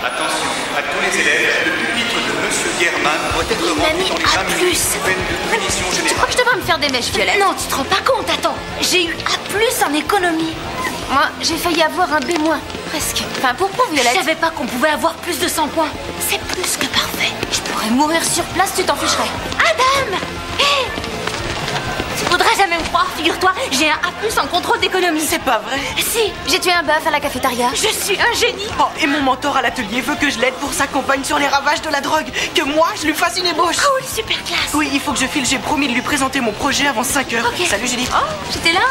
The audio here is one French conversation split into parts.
Attention à tous les élèves, le pupitre de Monsieur Guerman doit être rempli dans les 20 minutes sous peine de punition Tu générale. crois que je devrais me faire des mèches violettes? Non, tu te rends pas compte, attends. J'ai eu A+ en économie. Moi, j'ai failli avoir un B-, presque. Enfin, pourquoi, Violette? Je savais pas qu'on pouvait avoir plus de 100 points. C'est plus que parfait. Je pourrais mourir sur place, tu t'en ficherais. Adam! Hé! Tu voudrais jamais me croire, figure-toi, j'ai un A+ en contrôle d'économie. C'est pas vrai. Si, j'ai tué un bœuf à la cafétéria. Je suis un génie. Oh, et mon mentor à l'atelier veut que je l'aide pour sa campagne sur les ravages de la drogue. Que moi, je lui fasse une ébauche. Cool, super classe. Oui, il faut que je file. J'ai promis de lui présenter mon projet avant 5 heures. Ok. Salut, Julie. Oh, j'étais là.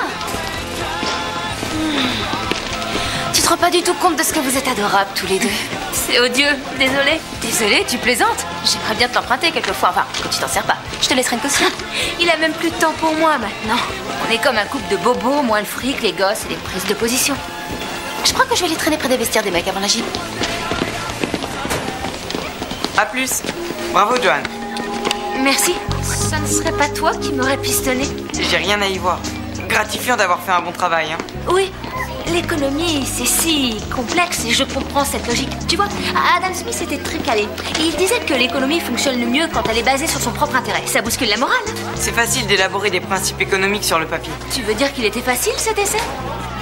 Tu te rends pas du tout compte de ce que vous êtes adorables tous les deux. C'est odieux, désolé. Désolé, tu plaisantes? J'aimerais bien te l'emprunter quelquefois, enfin, quand tu t'en sers pas. Je te laisserai une caution. Il a même plus de temps pour moi maintenant. On est comme un couple de bobos, moi le fric, les gosses et les prises de position. Je crois que je vais les traîner près des vestiaires des mecs avant la gym. À plus. Bravo, Johan. Merci. Ça ne serait pas toi qui m'aurais pistonné? J'ai rien à y voir. Gratifiant d'avoir fait un bon travail, hein. Oui. L'économie, c'est si complexe et je comprends cette logique. Tu vois, Adam Smith était très calé. Il disait que l'économie fonctionne le mieux quand elle est basée sur son propre intérêt. Ça bouscule la morale. C'est facile d'élaborer des principes économiques sur le papier. Tu veux dire qu'il était facile cet essai?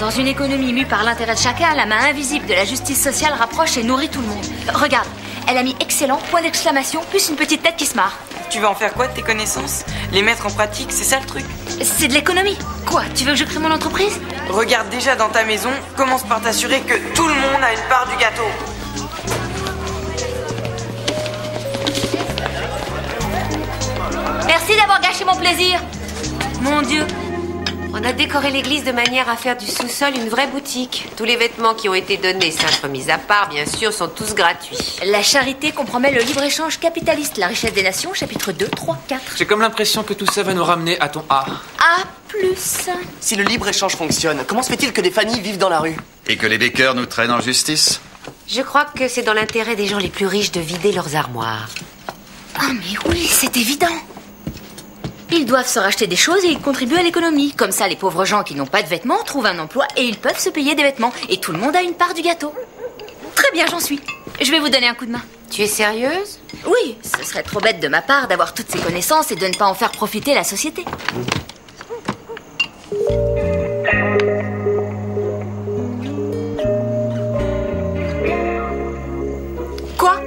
Dans une économie mue par l'intérêt de chacun, la main invisible de la justice sociale rapproche et nourrit tout le monde. Regarde, elle a mis excellent, point d'exclamation, plus une petite tête qui se marre. Tu vas en faire quoi de tes connaissances? Les mettre en pratique, c'est ça le truc? C'est de l'économie. Quoi? Tu veux que je crée mon entreprise? Regarde déjà dans ta maison, commence par t'assurer que tout le monde a une part du gâteau. Merci d'avoir gâché mon plaisir. Mon Dieu. On a décoré l'église de manière à faire du sous-sol une vraie boutique. Tous les vêtements qui ont été donnés, cintres mis à part, bien sûr, sont tous gratuits. La charité compromet le libre-échange capitaliste, la richesse des nations, chapitre 2, 3, 4. J'ai comme l'impression que tout ça va nous ramener à ton A. A+. Si le libre-échange fonctionne, comment se fait-il que des familles vivent dans la rue? Et que les Baker nous traînent en justice? Je crois que c'est dans l'intérêt des gens les plus riches de vider leurs armoires. Ah mais oui, c'est évident. Ils doivent se racheter des choses et ils contribuent à l'économie. Comme ça, les pauvres gens qui n'ont pas de vêtements trouvent un emploi et ils peuvent se payer des vêtements. Et tout le monde a une part du gâteau. Très bien, j'en suis. Je vais vous donner un coup de main. Tu es sérieuse? Oui, ce serait trop bête de ma part d'avoir toutes ces connaissances et de ne pas en faire profiter la société. Quoi?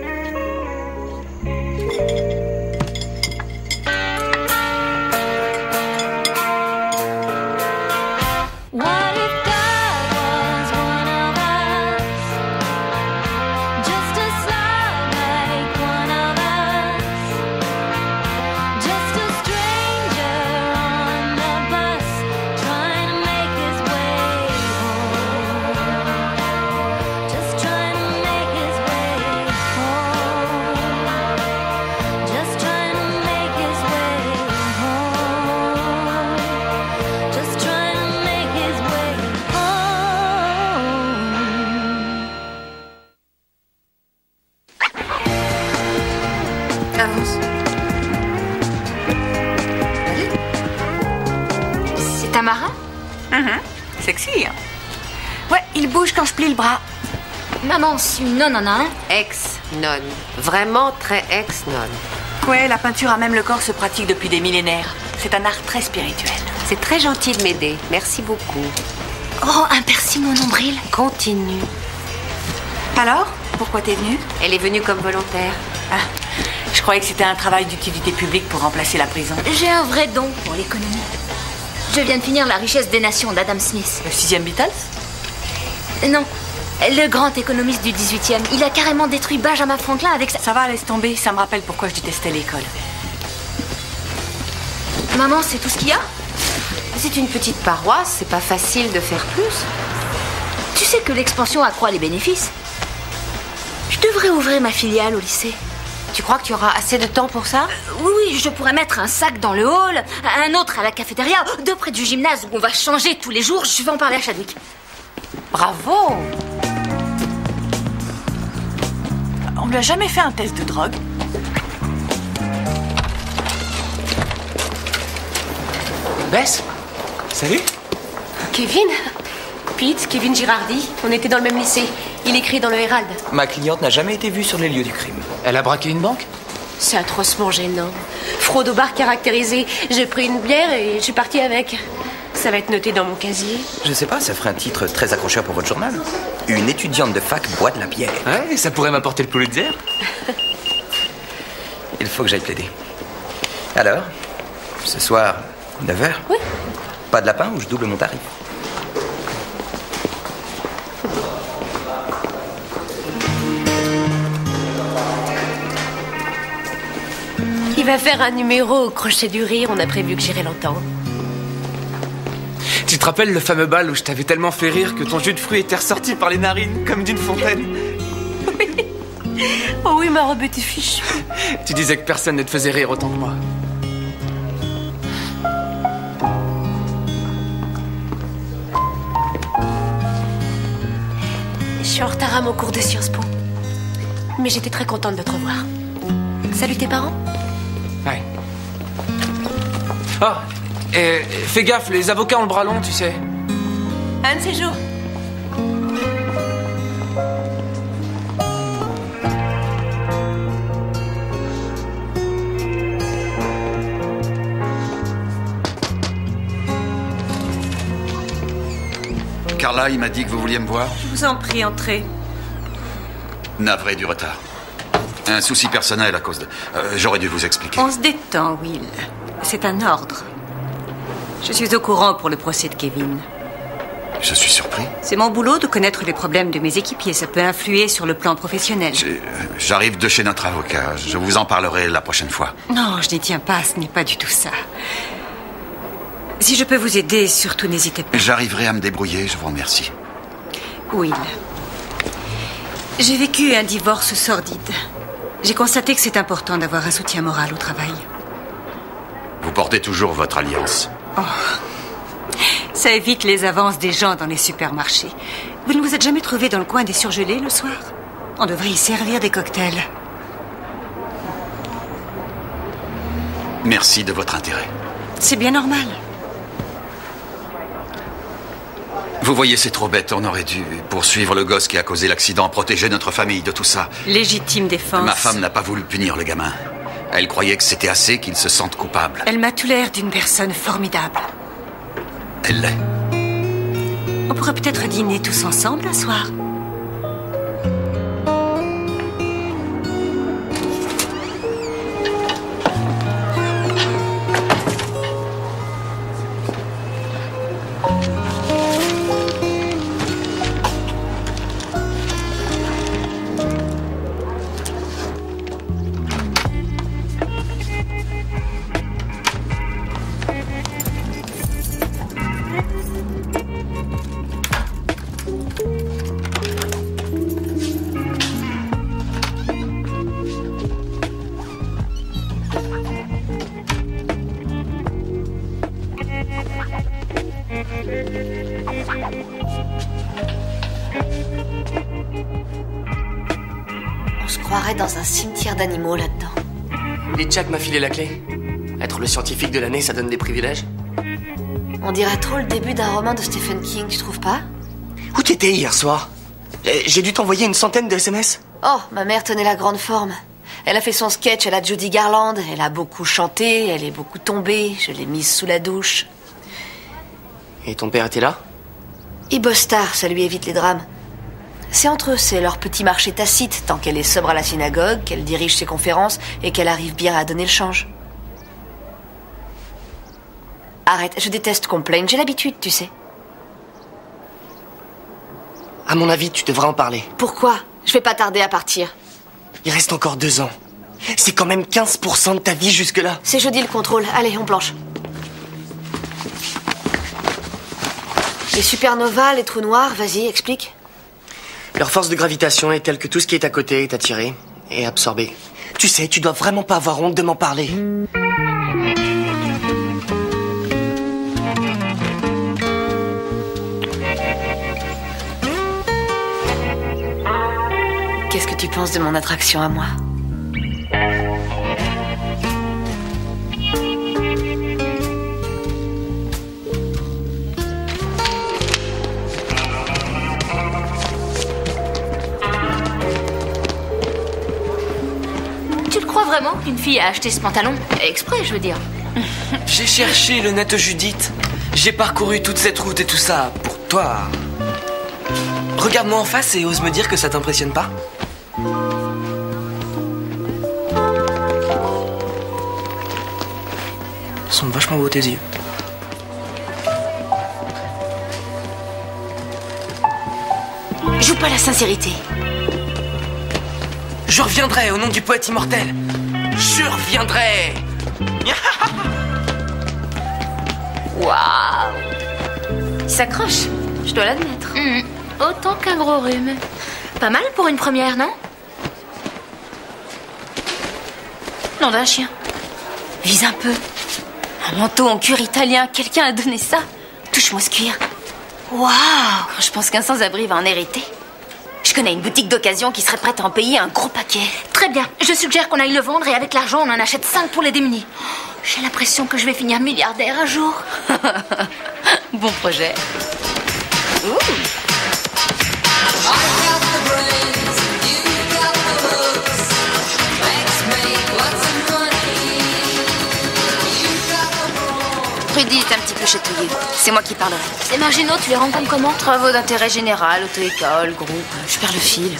Avance. Allez. C'est un marin? Sexy, hein? Ouais, il bouge quand je plie le bras. Maman, si une nonne en a un. Ex-nonne. Vraiment très ex-nonne. Ouais, la peinture à même le corps se pratique depuis des millénaires. C'est un art très spirituel. C'est très gentil de m'aider. Merci beaucoup. Oh, un piercing au nombril. Continue. Alors, pourquoi t'es venue? Elle est venue comme volontaire. Ah, je croyais que c'était un travail d'utilité publique pour remplacer la prison. J'ai un vrai don pour l'économie. Je viens de finir La richesse des nations d'Adam Smith. Le 6e Beatles? Non, le grand économiste du 18e. Il a carrément détruit Benjamin Franklin avec sa... Ça va, laisse tomber. Ça me rappelle pourquoi je détestais l'école. Maman, c'est tout ce qu'il y a? C'est une petite paroisse, c'est pas facile de faire plus. Tu sais que l'expansion accroît les bénéfices. Je devrais ouvrir ma filiale au lycée. Tu crois que tu auras assez de temps pour ça? Oui, je pourrais mettre un sac dans le hall, un autre à la cafétéria, deux près du gymnase où on va changer tous les jours. Je vais en parler à Chadwick. Bravo! On lui a jamais fait un test de drogue. Bess? Salut? Kevin? Pete, Kevin Girardi, on était dans le même lycée. Il écrit dans le Herald. Ma cliente n'a jamais été vue sur les lieux du crime. Elle a braqué une banque? C'est atrocement gênant. Fraude au bar caractérisée. J'ai pris une bière et je suis partie avec. Ça va être noté dans mon casier. Je sais pas, ça ferait un titre très accrocheur pour votre journal. Une étudiante de fac boit de la bière. Ouais, ça pourrait m'apporter le Pulitzer. Il faut que j'aille plaider. Alors, ce soir, 9h? Oui. Pas de lapin ou je double mon tarif? Il va faire un numéro au crochet du rire. On a prévu que j'irai l'entendre. Tu te rappelles le fameux bal où je t'avais tellement fait rire que ton jus de fruits était ressorti par les narines comme d'une fontaine? Oh oui, ma robe était fichue. Tu disais que personne ne te faisait rire autant que moi. Je suis en retard à mon cours de Sciences Po. Mais j'étais très contente de te revoir. Salut tes parents. Ouais. Ah, et fais gaffe, les avocats ont le bras long, tu sais. Un de ces jours. Carla, il m'a dit que vous vouliez me voir. Je vous en prie, entrez. Navré du retard. Un souci personnel à cause de... J'aurais dû vous expliquer. On se détend, Will. C'est un ordre. Je suis au courant pour le procès de Kevin. Je suis surpris. C'est mon boulot de connaître les problèmes de mes équipiers. Ça peut influer sur le plan professionnel. J'arrive de chez notre avocat. Je vous en parlerai la prochaine fois. Non, je n'y tiens pas. Ce n'est pas du tout ça. Si je peux vous aider, surtout n'hésitez pas. J'arriverai à me débrouiller, je vous remercie. Will, j'ai vécu un divorce sordide. J'ai constaté que c'est important d'avoir un soutien moral au travail. Vous portez toujours votre alliance. Oh. Ça évite les avances des gens dans les supermarchés. Vous ne vous êtes jamais trouvé dans le coin des surgelés le soir? On devrait y servir des cocktails. Merci de votre intérêt. C'est bien normal. Vous voyez, c'est trop bête. On aurait dû poursuivre le gosse qui a causé l'accident, protéger notre famille de tout ça. Légitime défense. Ma femme n'a pas voulu punir le gamin. Elle croyait que c'était assez qu'il se sente coupable. Elle m'a tout l'air d'une personne formidable. Elle l'est. On pourrait peut-être dîner tous ensemble un soir. On se croirait dans un cimetière d'animaux là-dedans. Et Jack m'a filé la clé. Être le scientifique de l'année, ça donne des privilèges. On dirait trop le début d'un roman de Stephen King, tu trouves pas? Où t'étais hier soir? J'ai dû t'envoyer une centaine de SMS. Oh, ma mère tenait la grande forme. Elle a fait son sketch à la Judy Garland, elle a beaucoup chanté, elle est beaucoup tombée, je l'ai mise sous la douche. Et ton père était là? Il bosse tard, ça lui évite les drames. C'est entre eux, c'est leur petit marché tacite, tant qu'elle est sobre à la synagogue, qu'elle dirige ses conférences et qu'elle arrive bien à donner le change. Arrête, je déteste qu'on plaigne, j'ai l'habitude, tu sais. À mon avis, tu devrais en parler. Pourquoi? Je vais pas tarder à partir. Il reste encore 2 ans. C'est quand même 15% de ta vie jusque-là. C'est jeudi le contrôle, allez, on planche. Les supernovas, les trous noirs, vas-y, explique. Leur force de gravitation est telle que tout ce qui est à côté est attiré et absorbé. Tu sais, tu dois vraiment pas avoir honte de m'en parler. Qu'est-ce que tu penses de mon attraction à moi? vraiment qu'une fille a acheté ce pantalon? Exprès, je veux dire. J'ai cherché le net Judith. J'ai parcouru toute cette route et tout ça pour toi. Regarde-moi en face et ose me dire que ça t'impressionne pas. Ils sont vachement beaux tes yeux. Joue pas la sincérité. Je reviendrai au nom du poète immortel. Je reviendrai. Waouh! Il s'accroche, je dois l'admettre. Autant qu'un gros rhume. Pas mal pour une première, non? Nom d'un chien. Vise un peu. Un manteau en cuir italien, quelqu'un a donné ça. Touche-moi ce cuir. Waouh! Quand je pense qu'un sans-abri va en hériter. Je connais une boutique d'occasion qui serait prête à en payer un gros paquet. Très bien, je suggère qu'on aille le vendre et avec l'argent on en achète 5 pour les démunis. J'ai l'impression que je vais finir milliardaire un jour. Bon projet. Rudy est un petit peu chatouillé. C'est moi qui parlerai. Ces marginaux, tu les rencontres comment? Travaux d'intérêt général, auto-école, groupe. Je perds le fil.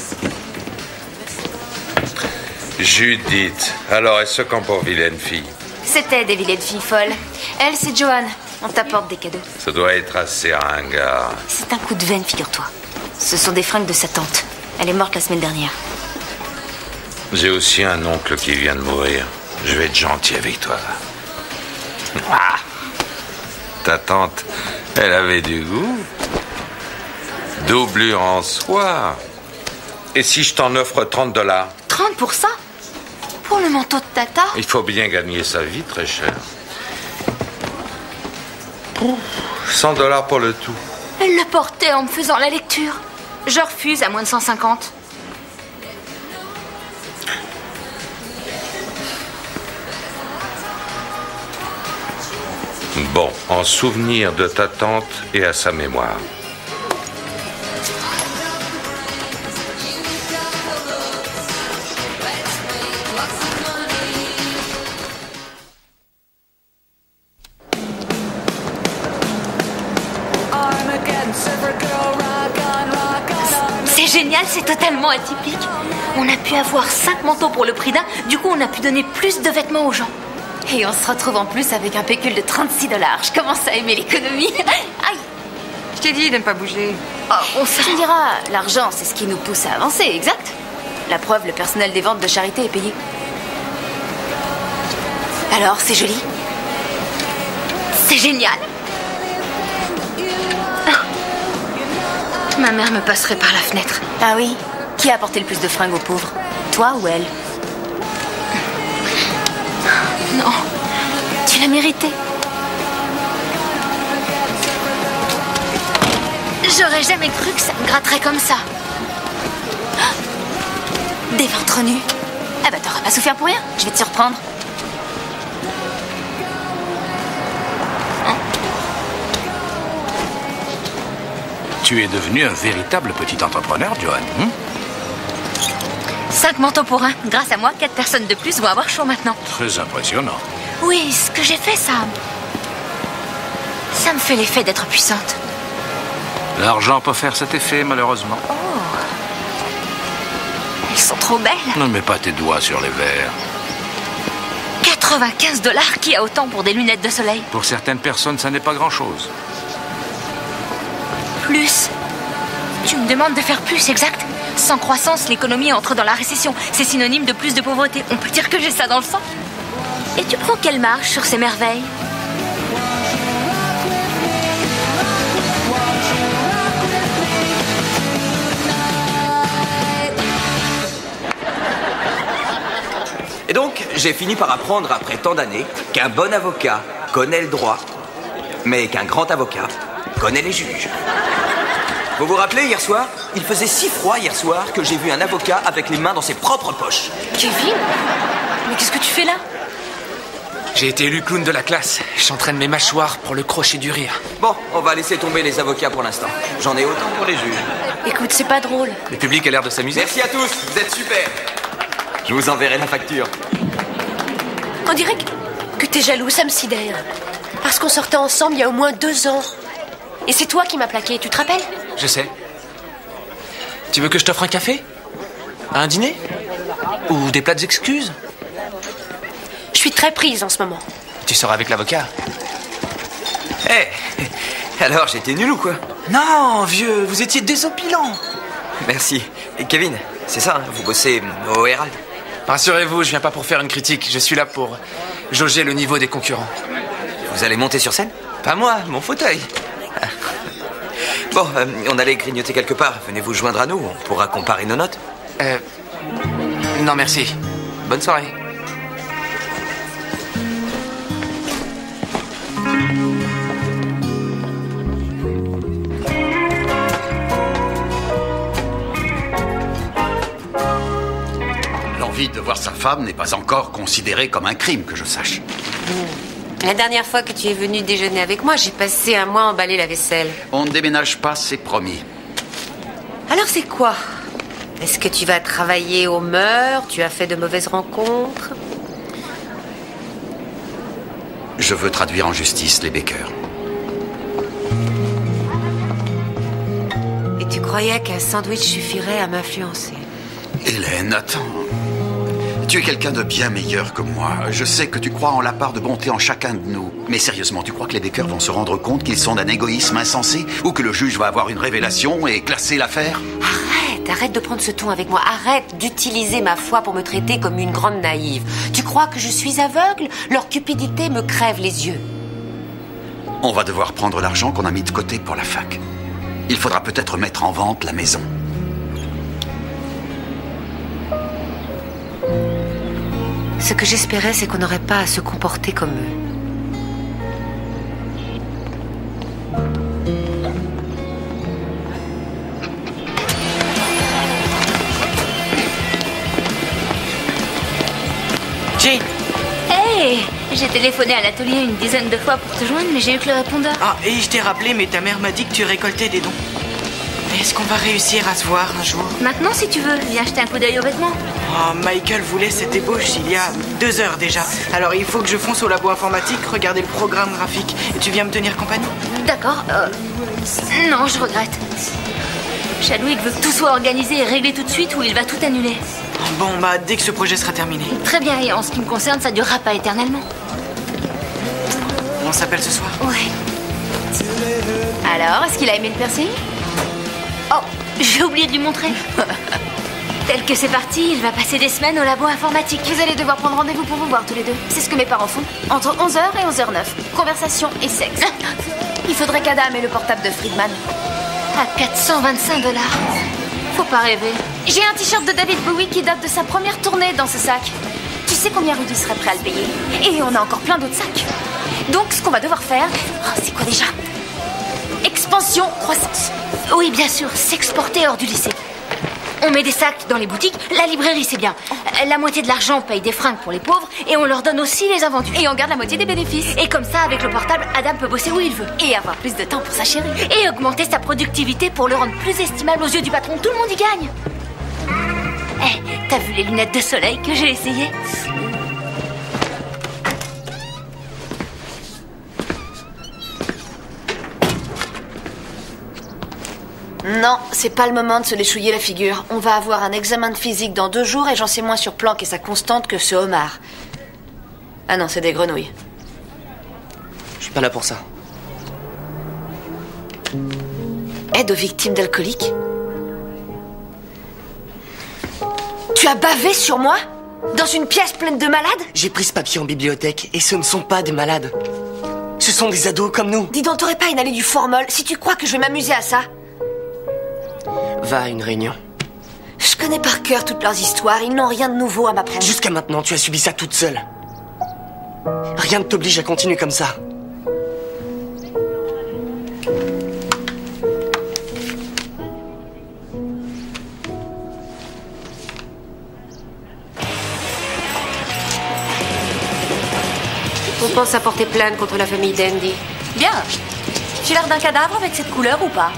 Judith, alors est-ce qu'on pour vilaine fille? C'était des vilaines filles folles. Elle, c'est Joanne. On t'apporte des cadeaux. Ça doit être assez ringard. C'est un coup de veine, figure-toi. Ce sont des fringues de sa tante. Elle est morte la semaine dernière. J'ai aussi un oncle qui vient de mourir. Je vais être gentil avec toi. Ah, ta tante, elle avait du goût. Doublure en soie. Et si je t'en offre 30 $? 30 pour ça? Pour le manteau de tata? Il faut bien gagner sa vie, très cher. 100 $ pour le tout. Elle le portait en me faisant la lecture. Je refuse à moins de 150. Bon, en souvenir de ta tante et à sa mémoire. C'est génial, c'est totalement atypique. On a pu avoir 5 manteaux pour le prix d'un, du coup on a pu donner plus de vêtements aux gens. Et on se retrouve en plus avec un pécule de 36 $. Je commence à aimer l'économie. Aïe! Je t'ai dit de ne pas bouger. Oh, on se dira, l'argent c'est ce qui nous pousse à avancer, exact? La preuve, le personnel des ventes de charité est payé. Alors, c'est joli? C'est génial? Ma mère me passerait par la fenêtre. Ah oui? Qui a apporté le plus de fringues aux pauvres? Toi ou elle? Non, tu l'as mérité. J'aurais jamais cru que ça me gratterait comme ça. Des ventres nus. Ah bah t'auras pas souffert pour rien, je vais te surprendre. Tu es devenu un véritable petit entrepreneur, Johan. 5 manteaux pour un. Grâce à moi, 4 personnes de plus vont avoir chaud maintenant. Très impressionnant. Oui, ce que j'ai fait, ça me fait l'effet d'être puissante. L'argent peut faire cet effet, malheureusement. Oh. Elles sont trop belles. Ne mets pas tes doigts sur les verres. 95 $, qui a autant pour des lunettes de soleil? Pour certaines personnes, ça n'est pas grand-chose. Plus. Tu me demandes de faire plus, exact? Sans croissance, l'économie entre dans la récession. C'est synonyme de plus de pauvreté. On peut dire que j'ai ça dans le sang. Et tu prends quelle marche sur ces merveilles? Et donc, j'ai fini par apprendre après tant d'années qu'un bon avocat connaît le droit, mais qu'un grand avocat connaît les juges. Vous vous rappelez, hier soir, il faisait si froid hier soir que j'ai vu un avocat avec les mains dans ses propres poches. Kevin? Mais qu'est-ce que tu fais là? J'ai été élu clown de la classe. J'entraîne mes mâchoires pour le crochet du rire. Bon, on va laisser tomber les avocats pour l'instant. J'en ai autant pour les juges. Écoute, c'est pas drôle. Le public a l'air de s'amuser. Merci à tous, vous êtes super. Je vous enverrai la facture. On dirait que t'es jaloux, ça me sidère. Parce qu'on sortait ensemble il y a au moins 2 ans. Et c'est toi qui m'as plaqué, tu te rappelles? Je sais. Tu veux que je t'offre un café? Un dîner? Ou des plats d'excuses? Je suis très prise en ce moment. Tu sors avec l'avocat? Alors, j'étais nul ou quoi? Non, vieux, vous étiez désopilant. Merci. Et Kevin, c'est ça, hein, vous bossez au Herald? Rassurez-vous, je viens pas pour faire une critique. Je suis là pour jauger le niveau des concurrents. Vous allez monter sur scène? Pas moi, mon fauteuil. Bon, on allait grignoter quelque part. Venez vous joindre à nous, on pourra comparer nos notes. Non, merci. Bonne soirée. L'envie de voir sa femme n'est pas encore considérée comme un crime, que je sache. La dernière fois que tu es venu déjeuner avec moi, j'ai passé un mois à emballer la vaisselle. On ne déménage pas, c'est promis. Alors c'est quoi? Est-ce que tu vas travailler aux mœurs? Tu as fait de mauvaises rencontres? Je veux traduire en justice les Baker. Et tu croyais qu'un sandwich suffirait à m'influencer? Hélène, attends. Tu es quelqu'un de bien meilleur que moi. Je sais que tu crois en la part de bonté en chacun de nous. Mais sérieusement, tu crois que les Baker vont se rendre compte qu'ils sont d'un égoïsme insensé? Ou que le juge va avoir une révélation et classer l'affaire? Arrête de prendre ce ton avec moi. Arrête d'utiliser ma foi pour me traiter comme une grande naïve. Tu crois que je suis aveugle? Leur cupidité me crève les yeux. On va devoir prendre l'argent qu'on a mis de côté pour la fac. Il faudra peut-être mettre en vente la maison. Ce que j'espérais, c'est qu'on n'aurait pas à se comporter comme eux. Jane! Hey! J'ai téléphoné à l'atelier une dizaine de fois pour te joindre, mais j'ai eu que le répondeur. Ah, et je t'ai rappelé, mais ta mère m'a dit que tu récoltais des dons. Est-ce qu'on va réussir à se voir un jour? Maintenant, si tu veux, viens jeter un coup d'œil aux vêtements. Oh, Michael voulait cette ébauche il y a 2 heures déjà. Alors il faut que je fonce au labo informatique, regarder le programme graphique. Et tu viens me tenir compagnie? D'accord. Non, je regrette. Chadwick veut que tout soit organisé et réglé tout de suite ou il va tout annuler. Bon, bah dès que ce projet sera terminé. Très bien, et en ce qui me concerne, ça durera pas éternellement. On s'appelle ce soir? Ouais. Alors, est-ce qu'il a aimé le piercing? Oh, j'ai oublié de lui montrer. Tel que c'est parti, il va passer des semaines au labo informatique. Vous allez devoir prendre rendez-vous pour vous voir tous les deux. C'est ce que mes parents font. Entre 11h et 11h09. Conversation et sexe. Il faudrait qu'Adam ait le portable de Friedman. À $425. Faut pas rêver. J'ai un t-shirt de David Bowie qui date de sa première tournée dans ce sac. Tu sais combien Rudy serait prêt à le payer? Et on a encore plein d'autres sacs. Donc, ce qu'on va devoir faire... Oh, c'est quoi déjà? Expansion, croissance. Oui, bien sûr, s'exporter hors du lycée. On met des sacs dans les boutiques. La librairie, c'est bien. La moitié de l'argent paye des fringues pour les pauvres et on leur donne aussi les invendus. Et on garde la moitié des bénéfices. Et comme ça, avec le portable, Adam peut bosser où il veut et avoir plus de temps pour sa chérie. Et augmenter sa productivité pour le rendre plus estimable aux yeux du patron. Tout le monde y gagne. T'as vu les lunettes de soleil que j'ai essayées? Non, c'est pas le moment de se léchouiller la figure. On va avoir un examen de physique dans 2 jours et j'en sais moins sur Planck et sa constante que ce homard. Ah non, c'est des grenouilles. Je suis pas là pour ça. Aide aux victimes d'alcooliques? Tu as bavé sur moi? Dans une pièce pleine de malades? J'ai pris ce papier en bibliothèque et ce ne sont pas des malades. Ce sont des ados comme nous. Dis donc, t'aurais pas inhalé du formol si tu crois que je vais m'amuser à ça? Va à une réunion. Je connais par cœur toutes leurs histoires, ils n'ont rien de nouveau à m'apprendre. Jusqu'à maintenant, tu as subi ça toute seule. Rien ne t'oblige à continuer comme ça. On pense à porter plainte contre la famille d'Andy. Bien. J'ai l'air d'un cadavre avec cette couleur ou pas?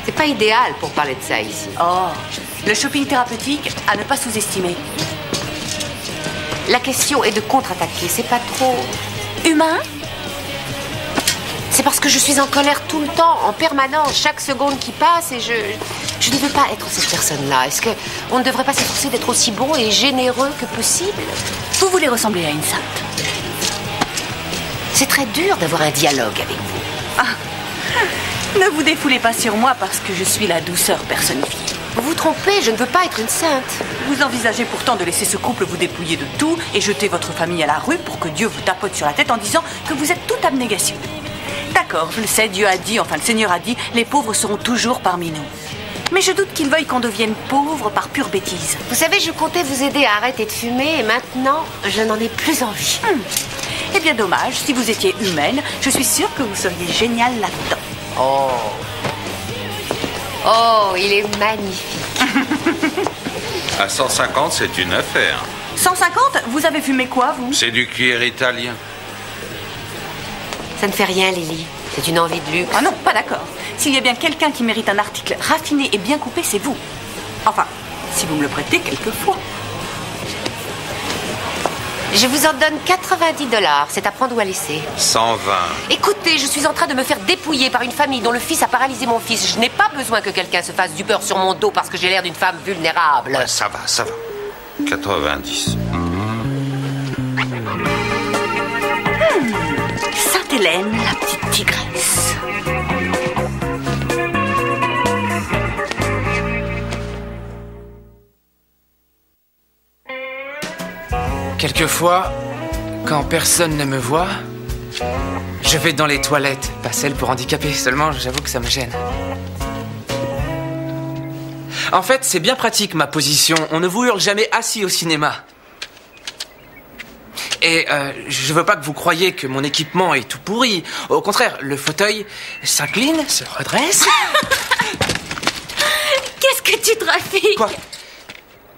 C'est pas idéal pour parler de ça ici. Oh, le shopping thérapeutique à ne pas sous-estimer. La question est de contre-attaquer. C'est pas trop humain? C'est parce que je suis en colère tout le temps, en permanence, chaque seconde qui passe, et je ne veux pas être cette personne-là. Est-ce qu'on ne devrait pas s'efforcer d'être aussi bon et généreux que possible? Vous voulez ressembler à une sainte. C'est très dur d'avoir un dialogue avec vous. Ah. Ne vous défoulez pas sur moi parce que je suis la douceur personnifiée. Vous vous trompez, je ne veux pas être une sainte. Vous envisagez pourtant de laisser ce couple vous dépouiller de tout et jeter votre famille à la rue pour que Dieu vous tapote sur la tête en disant que vous êtes toute abnégation. D'accord, je le sais, Dieu a dit, enfin le Seigneur a dit, les pauvres seront toujours parmi nous. Mais je doute qu'il veuille qu'on devienne pauvres par pure bêtise. Vous savez, je comptais vous aider à arrêter de fumer et maintenant, je n'en ai plus envie. Eh bien dommage, si vous étiez humaine, je suis sûre que vous seriez géniale là-dedans. Oh. Oh, il est magnifique. À 150, c'est une affaire. 150 ? Vous avez fumé quoi, vous ? C'est du cuir italien. Ça ne fait rien, Lily. C'est une envie de luxe. Ah non, pas d'accord. S'il y a bien quelqu'un qui mérite un article raffiné et bien coupé, c'est vous. Enfin, si vous me le prêtez quelquefois. Je vous en donne 90 $. C'est à prendre ou à laisser. 120. Écoutez, je suis en train de me faire dépouiller par une famille dont le fils a paralysé mon fils. Je n'ai pas besoin que quelqu'un se fasse du beurre sur mon dos parce que j'ai l'air d'une femme vulnérable. Ouais, ça va, ça va. 90. Sainte-Hélène, la petite tigresse. Quelquefois, quand personne ne me voit, je vais dans les toilettes, pas celles pour handicapés, seulement j'avoue que ça me gêne. En fait, c'est bien pratique ma position, on ne vous hurle jamais assis au cinéma. Et je veux pas que vous croyiez que mon équipement est tout pourri. Au contraire, le fauteuil s'incline, se redresse. Qu'est-ce que tu trafiques ? Quoi ?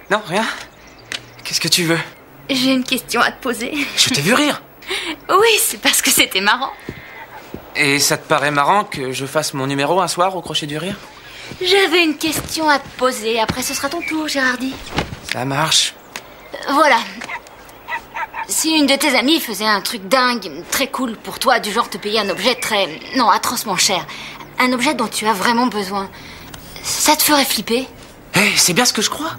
Non, rien. Qu'est-ce que tu veux ? J'ai une question à te poser. Je t'ai vu rire. Oui, c'est parce que c'était marrant. Et ça te paraît marrant que je fasse mon numéro un soir au Crochet du Rire ? J'avais une question à te poser. Après, ce sera ton tour, Gérardi. Ça marche. Voilà. Si une de tes amies faisait un truc dingue, très cool pour toi, du genre te payer un objet non, atrocement cher, un objet dont tu as vraiment besoin, ça te ferait flipper ? Hé, c'est bien ce que je crois.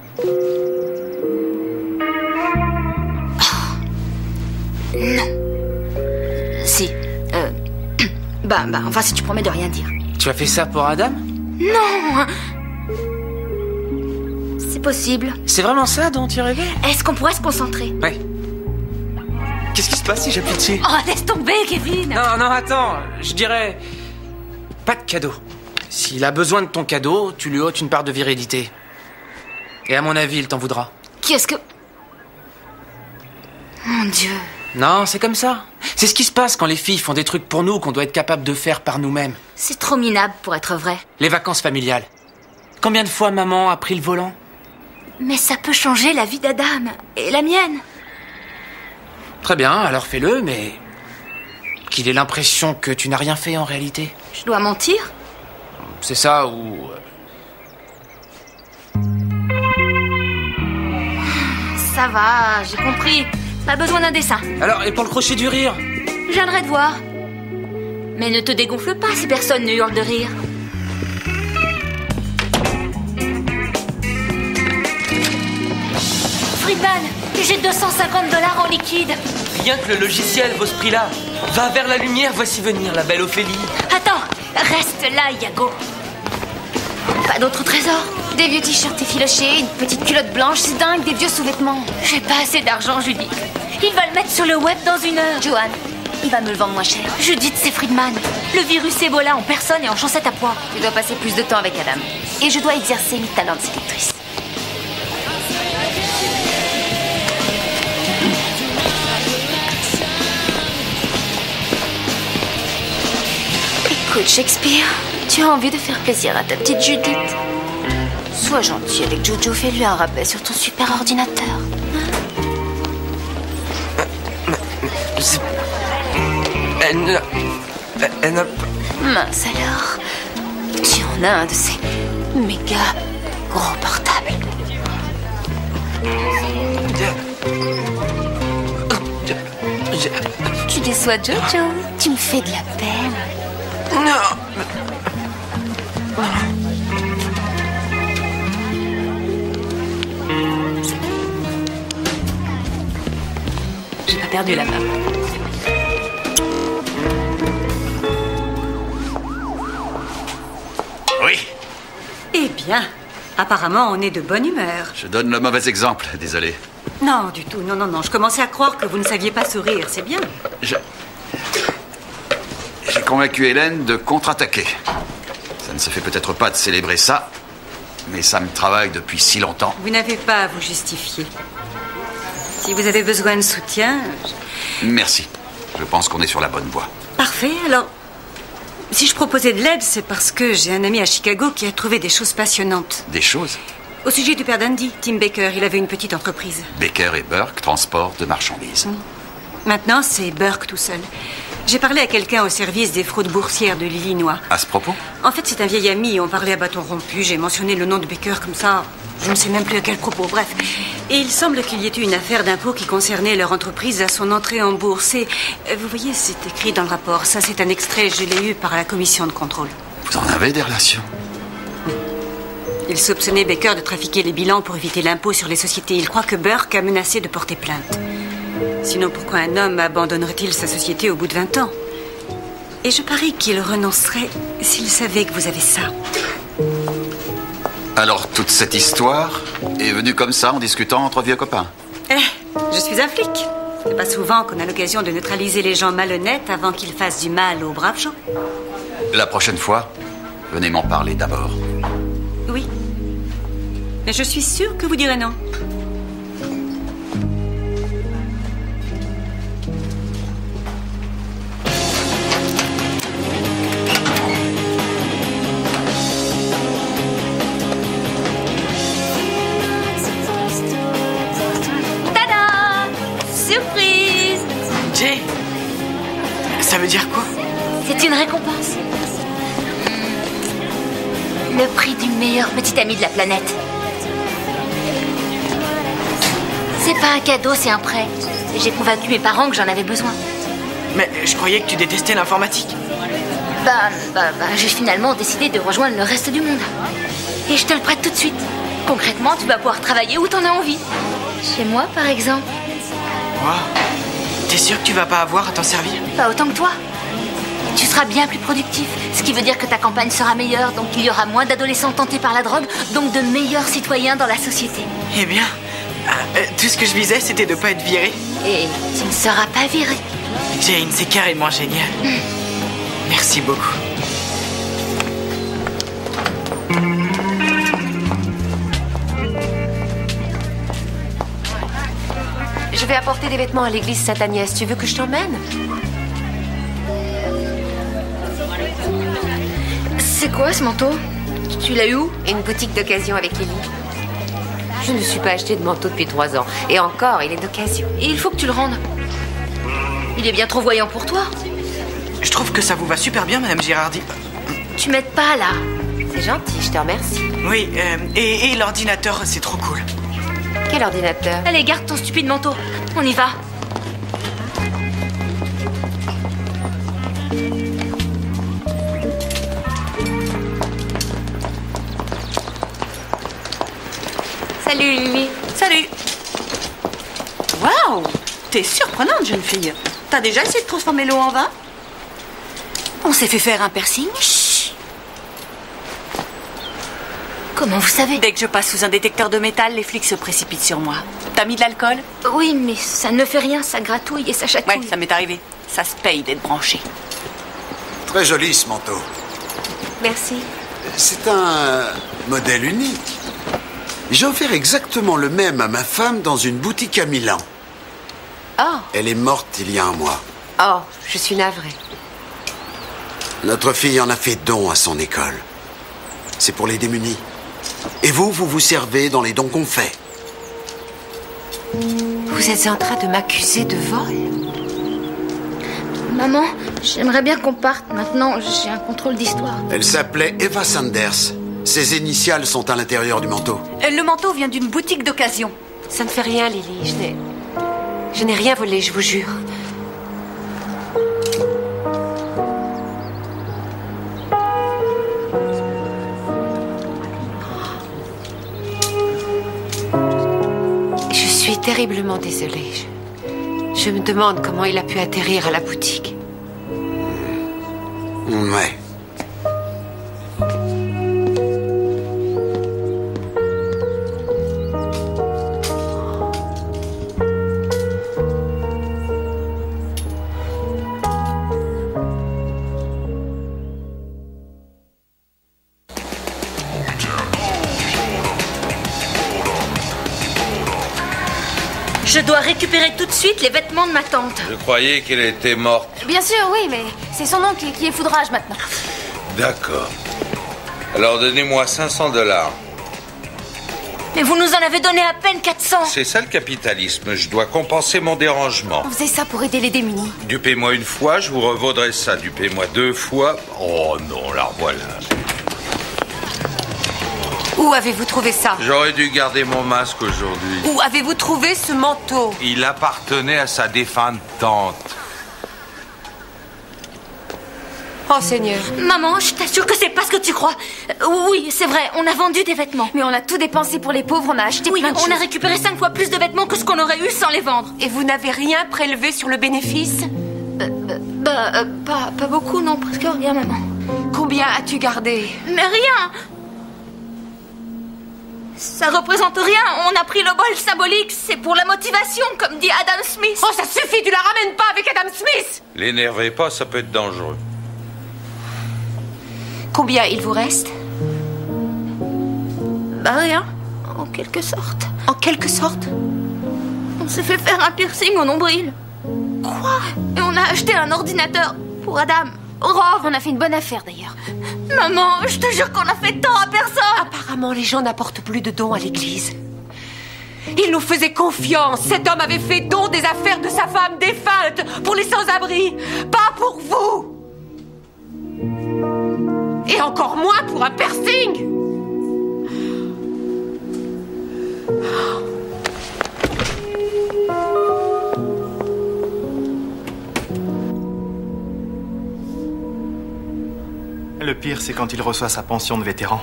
Non. Si. Enfin, si tu promets de rien dire. Tu as fait ça pour Adam ? Non. C'est possible. C'est vraiment ça dont tu rêvais ? Est-ce qu'on pourrait se concentrer ? Ouais. Qu'est-ce qui se passe si j'appuie dessus ? Oh, laisse tomber, Kevin. Non, attends. Je dirais... pas de cadeau. S'il a besoin de ton cadeau, tu lui ôtes une part de virilité. Et à mon avis, il t'en voudra. Qu'est-ce que... Mon Dieu... Non, c'est comme ça. C'est ce qui se passe quand les filles font des trucs pour nous qu'on doit être capable de faire par nous-mêmes. C'est trop minable pour être vrai. Les vacances familiales. Combien de fois maman a pris le volant ? Mais ça peut changer la vie d'Adam et la mienne. Très bien, alors fais-le, mais... qu'il ait l'impression que tu n'as rien fait en réalité. Je dois mentir ? C'est ça ou... Ça va, j'ai compris. Pas besoin d'un dessin. Alors, et pour le Crochet du Rire ? Je viendrai te voir. Mais ne te dégonfle pas si personne ne hurle de rire. Friedman, j'ai 250 $ en liquide. Rien que le logiciel vaut ce prix-là. Va vers la lumière, voici venir la belle Ophélie. Attends, reste là, Iago. Pas d'autres trésors ? Des vieux t-shirts effilochés, une petite culotte blanche, c'est dingue, des vieux sous-vêtements. J'ai pas assez d'argent, Judith. Il va le mettre sur le web dans 1 heure. Johan, il va me le vendre moins cher. Judith, c'est Friedman. Le virus Ebola en personne et en chaussettes à pois. Tu dois passer plus de temps avec Adam. Et je dois exercer mes talents de séductrice. Écoute, Shakespeare, tu as envie de faire plaisir à ta petite Judith. Sois gentil avec Jojo, fais-lui un rappel sur ton super ordinateur. Elle n'a pas... Mince alors. Tu en as un de ces méga gros portables. Tu déçois Jojo. Tu me fais de la peine. Non. J'ai pas perdu la main. Oui. Eh bien, apparemment, on est de bonne humeur. Je donne le mauvais exemple, désolé. Non, du tout. Non. Je commençais à croire que vous ne saviez pas sourire. C'est bien. J'ai convaincu Hélène de contre-attaquer. Ça ne se fait peut-être pas de célébrer ça, mais ça me travaille depuis si longtemps. Vous n'avez pas à vous justifier. Si vous avez besoin de soutien... Merci. Je pense qu'on est sur la bonne voie. Parfait. Alors, si je proposais de l'aide, c'est parce que j'ai un ami à Chicago qui a trouvé des choses passionnantes. Des choses? Au sujet du père d'Andy, Tim Baker, il avait une petite entreprise. Baker et Burke, transport de marchandises. Maintenant, c'est Burke tout seul. J'ai parlé à quelqu'un au service des fraudes boursières de l'Illinois. À ce propos? En fait, c'est un vieil ami. On parlait à bâton rompu. J'ai mentionné le nom de Baker comme ça. Je ne sais même plus à quel propos. Bref. Et il semble qu'il y ait eu une affaire d'impôt qui concernait leur entreprise à son entrée en bourse. Et vous voyez, c'est écrit dans le rapport. Ça, c'est un extrait. Je l'ai eu par la commission de contrôle. Vous en avez des relations? Il soupçonnait Baker de trafiquer les bilans pour éviter l'impôt sur les sociétés. Il croit que Burke a menacé de porter plainte. Sinon, pourquoi un homme abandonnerait-il sa société au bout de 20 ans? Et je parie qu'il renoncerait s'il savait que vous avez ça. Alors, toute cette histoire est venue comme ça, en discutant entre vieux copains? Je suis un flic. C'est pas souvent qu'on a l'occasion de neutraliser les gens malhonnêtes avant qu'ils fassent du mal aux braves gens. La prochaine fois, venez m'en parler d'abord. Oui. Mais je suis sûre que vous direz non. Surprise! Jay, ça veut dire quoi? C'est une récompense. Le prix du meilleur petit ami de la planète. C'est pas un cadeau, c'est un prêt. J'ai convaincu mes parents que j'en avais besoin. Mais je croyais que tu détestais l'informatique. J'ai finalement décidé de rejoindre le reste du monde. Et je te le prête tout de suite. Concrètement, tu vas pouvoir travailler où t'en as envie. Chez moi, par exemple. Wow. T'es sûr que tu vas pas avoir à t'en servir? Pas autant que toi. Tu seras bien plus productif, ce qui veut dire que ta campagne sera meilleure, donc il y aura moins d'adolescents tentés par la drogue, donc de meilleurs citoyens dans la société. Eh bien, tout ce que je visais, c'était de pas être viré. Et tu ne seras pas viré. Jane, c'est carrément génial. Merci beaucoup. Je vais apporter des vêtements à l'église Sainte-Agnès. Tu veux que je t'emmène? C'est quoi ce manteau? Tu l'as eu où? Une boutique d'occasion avec Ellie. Je ne suis pas acheté de manteau depuis 3 ans. Et encore, il est d'occasion. Et il faut que tu le rendes. Il est bien trop voyant pour toi. Je trouve que ça vous va super bien, Madame Girardi. Tu m'aides pas, là. C'est gentil, je te remercie. Oui, et l'ordinateur, c'est trop cool. Quel ordinateur? Allez, garde ton stupide manteau. On y va. Salut, Lily. Salut. Waouh, t'es surprenante, jeune fille. T'as déjà essayé de transformer l'eau en vin? On s'est fait faire un piercing. Chut. Comment vous savez? Dès que je passe sous un détecteur de métal, les flics se précipitent sur moi. T'as mis de l'alcool? Oui, mais ça ne fait rien, ça gratouille et ça chatouille. Ouais, ça m'est arrivé. Ça se paye d'être branché. Très joli ce manteau. Merci. C'est un modèle unique. J'ai offert exactement le même à ma femme dans une boutique à Milan. Oh. Elle est morte il y a 1 mois. Oh, je suis navrée. Notre fille en a fait don à son école. C'est pour les démunis. Et vous vous servez dans les dons qu'on fait. Vous êtes en train de m'accuser de vol? Maman, j'aimerais bien qu'on parte. Maintenant, j'ai un contrôle d'histoire. Elle s'appelait Eva Sanders. Ses initiales sont à l'intérieur du manteau. Le manteau vient d'une boutique d'occasion. Ça ne fait rien, Lily. Je n'ai rien volé, je vous jure. terriblement désolée. Je me demande comment il a pu atterrir à la boutique. Ouais. Je dois récupérer tout de suite les vêtements de ma tante. Je croyais qu'elle était morte. Bien sûr, oui, mais c'est son oncle qui est foudrage maintenant. D'accord. Alors donnez-moi $500. Mais vous nous en avez donné à peine 400. C'est ça le capitalisme. Je dois compenser mon dérangement. On faisait ça pour aider les démunis. Dupez-moi une fois, je vous revaudrai ça. Dupez-moi 2 fois. Oh non, la revoilà. Où avez-vous trouvé ça? J'aurais dû garder mon masque aujourd'hui. Où avez-vous trouvé ce manteau? Il appartenait à sa défunte tante. Oh Seigneur. Maman, je t'assure que c'est pas ce que tu crois. Oui, c'est vrai, on a vendu des vêtements. Mais on a tout dépensé pour les pauvres, on a acheté plein de choses. On a récupéré 5 fois plus de vêtements que ce qu'on aurait eu sans les vendre. Et vous n'avez rien prélevé sur le bénéfice? Pas beaucoup, non, presque rien, maman. Combien as-tu gardé? Mais rien. Ça représente rien, on a pris le bol symbolique, c'est pour la motivation, comme dit Adam Smith. Oh, ça suffit, tu la ramènes pas avec Adam Smith. L'énervez pas, ça peut être dangereux. Combien il vous reste? Rien, en quelque sorte. En quelque sorte? On s'est fait faire un piercing au nombril. Quoi? Et on a acheté un ordinateur pour Adam. Rob, on a fait une bonne affaire d'ailleurs. Maman, je te jure qu'on a fait tant à personne. Apparemment, les gens n'apportent plus de dons à l'église. Il nous faisait confiance. Cet homme avait fait don des affaires de sa femme défunte pour les sans-abri, pas pour vous. Et encore moins pour un piercing. Le pire, c'est quand il reçoit sa pension de vétéran.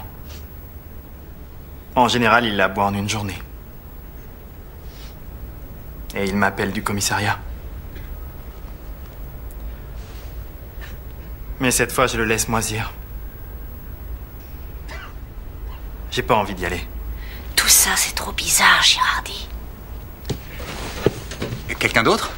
En général, il la boit en une journée. Et il m'appelle du commissariat. Mais cette fois, je le laisse moisir. J'ai pas envie d'y aller. Tout ça, c'est trop bizarre, Girardi. Quelqu'un d'autre?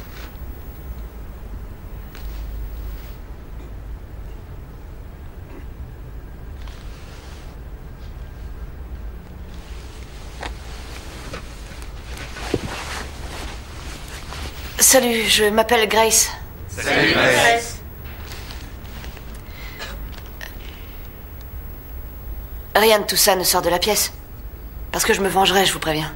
Salut, je m'appelle Grace. Salut, Grace. Rien de tout ça ne sort de la pièce. Parce que je me vengerai, je vous préviens.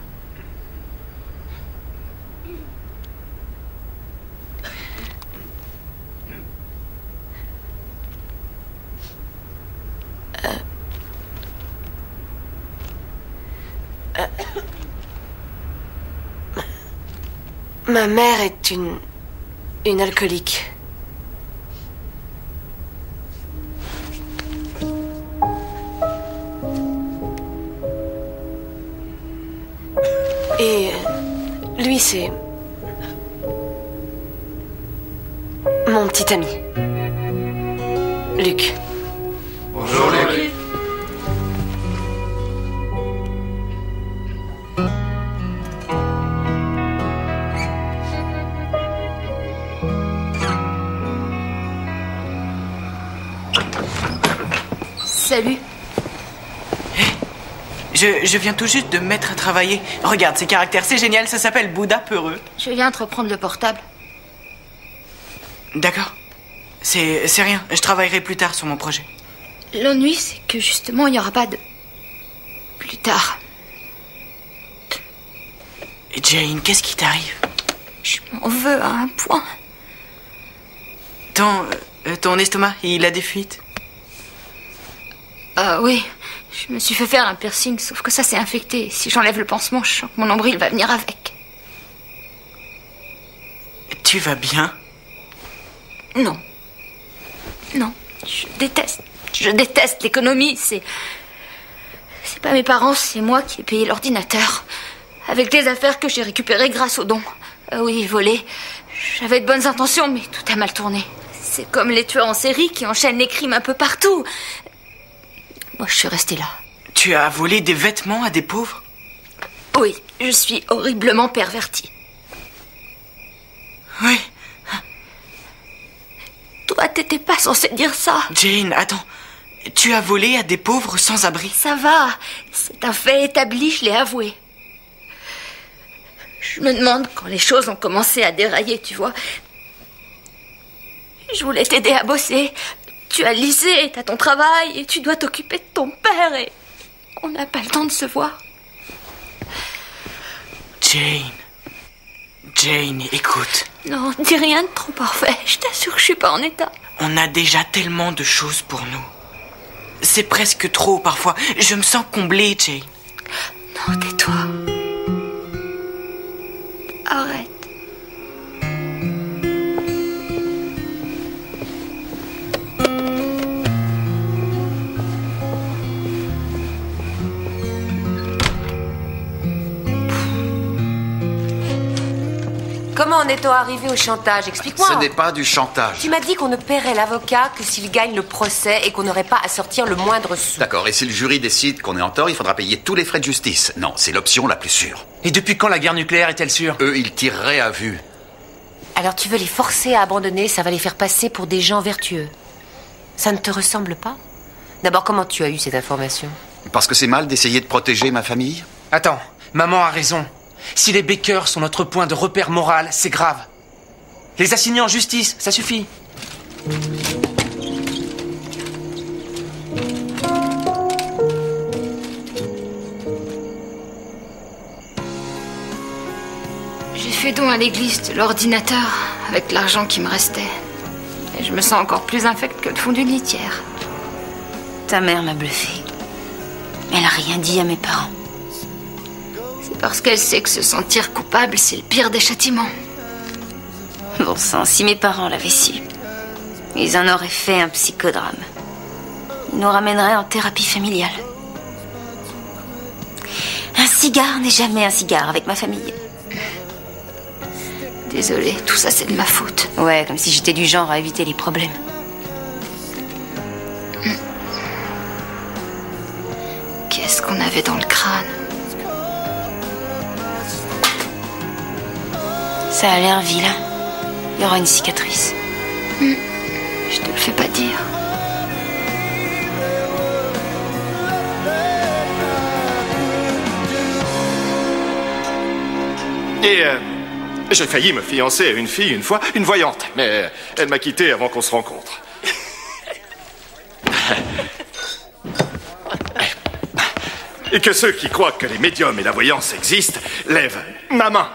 Ma mère est une alcoolique. Et lui, c'est mon petit ami, Luc. Bonjour, Luc. Salut. Je viens tout juste de me mettre à travailler. Regarde ces caractères, c'est génial, ça s'appelle Bouddha peureux. Je viens te reprendre le portable. D'accord. C'est rien, je travaillerai plus tard sur mon projet. L'ennui, c'est que justement, il n'y aura pas de... plus tard. Jane, qu'est-ce qui t'arrive? Je m'en veux à un point. Ton estomac, il a des fuites? Oui, je me suis fait faire un piercing, sauf que ça s'est infecté. Si j'enlève le pansement, je sens que mon nombril va venir avec. Tu vas bien? Non. Non, je déteste l'économie. C'est pas mes parents, c'est moi qui ai payé l'ordinateur. avec les affaires que j'ai récupérées grâce aux dons. Oui, volées. J'avais de bonnes intentions, mais tout a mal tourné. C'est comme les tueurs en série qui enchaînent les crimes un peu partout. Moi, je suis restée là. Tu as volé des vêtements à des pauvres? Oui, je suis horriblement pervertie. Oui. Toi, t'étais pas censée dire ça. Jane, attends. Tu as volé à des pauvres sans-abri? Ça va. C'est un fait établi, je l'ai avoué. Je me demande quand les choses ont commencé à dérailler, tu vois. Je voulais t'aider à bosser. Tu as le lycée, t'as ton travail et tu dois t'occuper de ton père et on n'a pas le temps de se voir. Jane, écoute. Non, dis rien de trop parfait. Je t'assure que je suis pas en état. On a déjà tellement de choses pour nous. C'est presque trop parfois. Je me sens comblée, Jane. Non, tais-toi. Arrête. Comment en est-on arrivé au chantage? Explique-moi. Ce n'est pas du chantage. Tu m'as dit qu'on ne paierait l'avocat que s'il gagne le procès et qu'on n'aurait pas à sortir le moindre sou. D'accord, et si le jury décide qu'on est en tort, il faudra payer tous les frais de justice. Non, c'est l'option la plus sûre. Et depuis quand la guerre nucléaire est-elle sûre? Eux, ils tireraient à vue. Alors tu veux les forcer à abandonner, ça va les faire passer pour des gens vertueux. Ça ne te ressemble pas? D'abord, comment tu as eu cette information? Parce que c'est mal d'essayer de protéger ma famille? Attends, maman a raison. Si les Baker sont notre point de repère moral, c'est grave. Les assigner en justice, ça suffit. J'ai fait don à l'église de l'ordinateur avec l'argent qui me restait. Et je me sens encore plus infecte que le fond d'une litière. Ta mère m'a bluffée. Elle a rien dit à mes parents. C'est parce qu'elle sait que se sentir coupable, c'est le pire des châtiments. Bon sang, si mes parents l'avaient su, ils en auraient fait un psychodrame. Ils nous ramèneraient en thérapie familiale. Un cigare n'est jamais un cigare avec ma famille. Désolée, tout ça c'est de ma faute. Ouais, comme si j'étais du genre à éviter les problèmes. Qu'est-ce qu'on avait dans le crâne? Ça a l'air vilain. Il y aura une cicatrice. Je te le fais pas dire. Et j'ai failli me fiancer à une fille une fois, une voyante, mais elle m'a quitté avant qu'on se rencontre. Et que ceux qui croient que les médiums et la voyance existent lèvent ma main.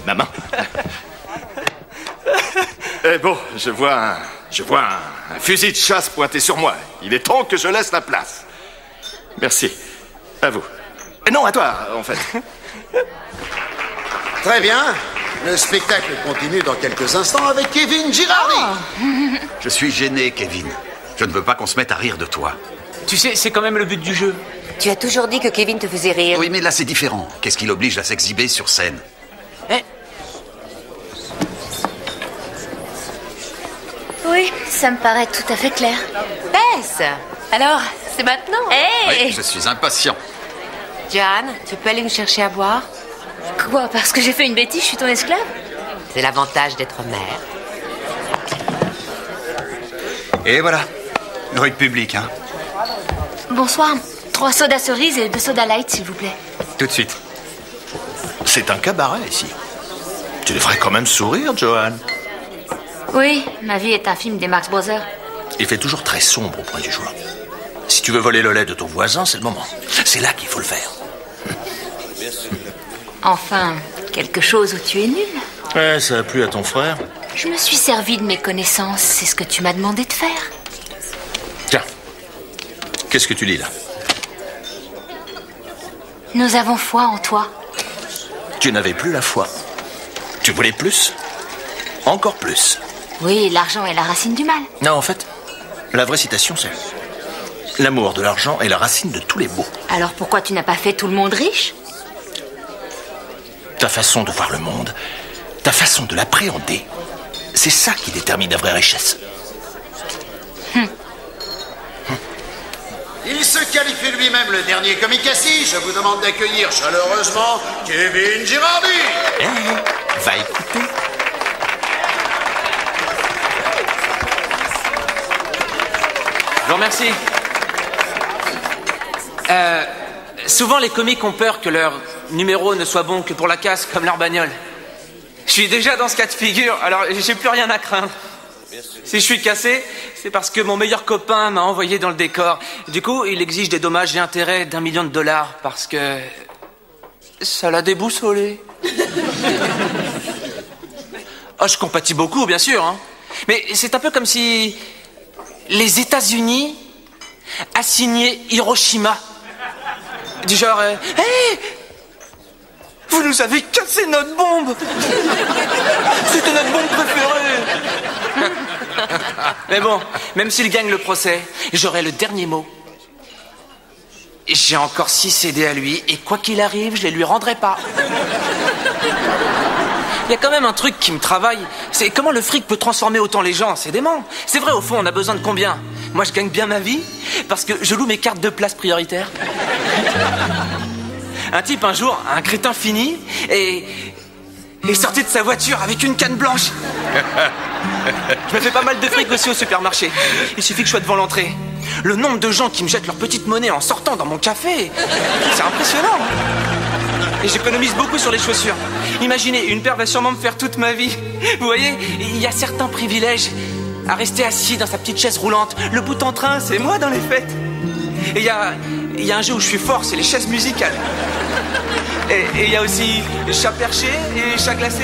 Ma main. Eh bon, je vois un fusil de chasse pointé sur moi. Il est temps que je laisse la place. Merci. À vous. Non, à toi, en fait. Très bien. Le spectacle continue dans quelques instants avec Kevin Girardi. Je suis gêné, Kevin. Je ne veux pas qu'on se mette à rire de toi. Tu sais, c'est quand même le but du jeu. Tu as toujours dit que Kevin te faisait rire. Oui, mais là c'est différent. Qu'est-ce qui l'oblige à s'exhiber sur scène? Oui, ça me paraît tout à fait clair. Bess, alors, c'est maintenant? Hey! Oui, je suis impatient. Joanne, tu peux aller nous chercher à boire? Quoi, parce que j'ai fait une bêtise, je suis ton esclave? C'est l'avantage d'être mère. Et voilà, le rue public, hein. Bonsoir. 3 sodas cerises et 2 sodas light, s'il vous plaît. Tout de suite. C'est un cabaret ici. Tu devrais quand même sourire, Joanne. Oui, ma vie est un film des Marx Brothers. Il fait toujours très sombre au point du jour. Si tu veux voler le lait de ton voisin, c'est le moment. C'est là qu'il faut le faire. Enfin, quelque chose où tu es nul. Ouais, ça a plu à ton frère. Je me suis servi de mes connaissances, c'est ce que tu m'as demandé de faire. Tiens, qu'est-ce que tu lis là? Nous avons foi en toi. Tu n'avais plus la foi. Tu voulais plus? Encore plus. Oui, l'argent est la racine du mal. Non, en fait, la vraie citation, c'est: L'amour de l'argent est la racine de tous les maux. Alors pourquoi tu n'as pas fait tout le monde riche? Ta façon de voir le monde, ta façon de l'appréhender, c'est ça qui détermine la vraie richesse. Il se qualifie lui-même le dernier comicassi. Je vous demande d'accueillir chaleureusement Kevin Girardi. Va écouter. Je vous remercie. Souvent les comiques ont peur que leur numéro ne soit bon que pour la casse, comme leur bagnole. Je suis déjà dans ce cas de figure, alors j'ai plus rien à craindre. Si je suis cassé, c'est parce que mon meilleur copain m'a envoyé dans le décor. Du coup, il exige des dommages et intérêts d'1 million de dollars parce que ça l'a déboussolé. Oh, je compatis beaucoup, bien sûr, hein. Mais c'est un peu comme si les États-Unis assignaient Hiroshima. Du genre, hey, vous nous avez cassé notre bombe. C'était notre bombe préférée. Mais bon, même s'il gagne le procès, j'aurai le dernier mot. J'ai encore 6 CD à lui, et quoi qu'il arrive, je les lui rendrai pas. Il y a quand même un truc qui me travaille, c'est comment le fric peut transformer autant les gens, c'est dément. C'est vrai, au fond, on a besoin de combien? Moi, je gagne bien ma vie, parce que je loue mes cartes de place prioritaires. Un type, un jour, un crétin fini, et est sorti de sa voiture avec une canne blanche. Je me fais pas mal de fric aussi au supermarché. Il suffit que je sois devant l'entrée. Le nombre de gens qui me jettent leur petite monnaie en sortant dans mon café, c'est impressionnant. Et j'économise beaucoup sur les chaussures. Imaginez, une paire va sûrement me faire toute ma vie. Vous voyez, il y a certains privilèges à rester assis dans sa petite chaise roulante. Le bout en train, c'est moi dans les fêtes. Et il y a un jeu où je suis fort, c'est les chaises musicales. Et il y a aussi chat perché et chat glacé.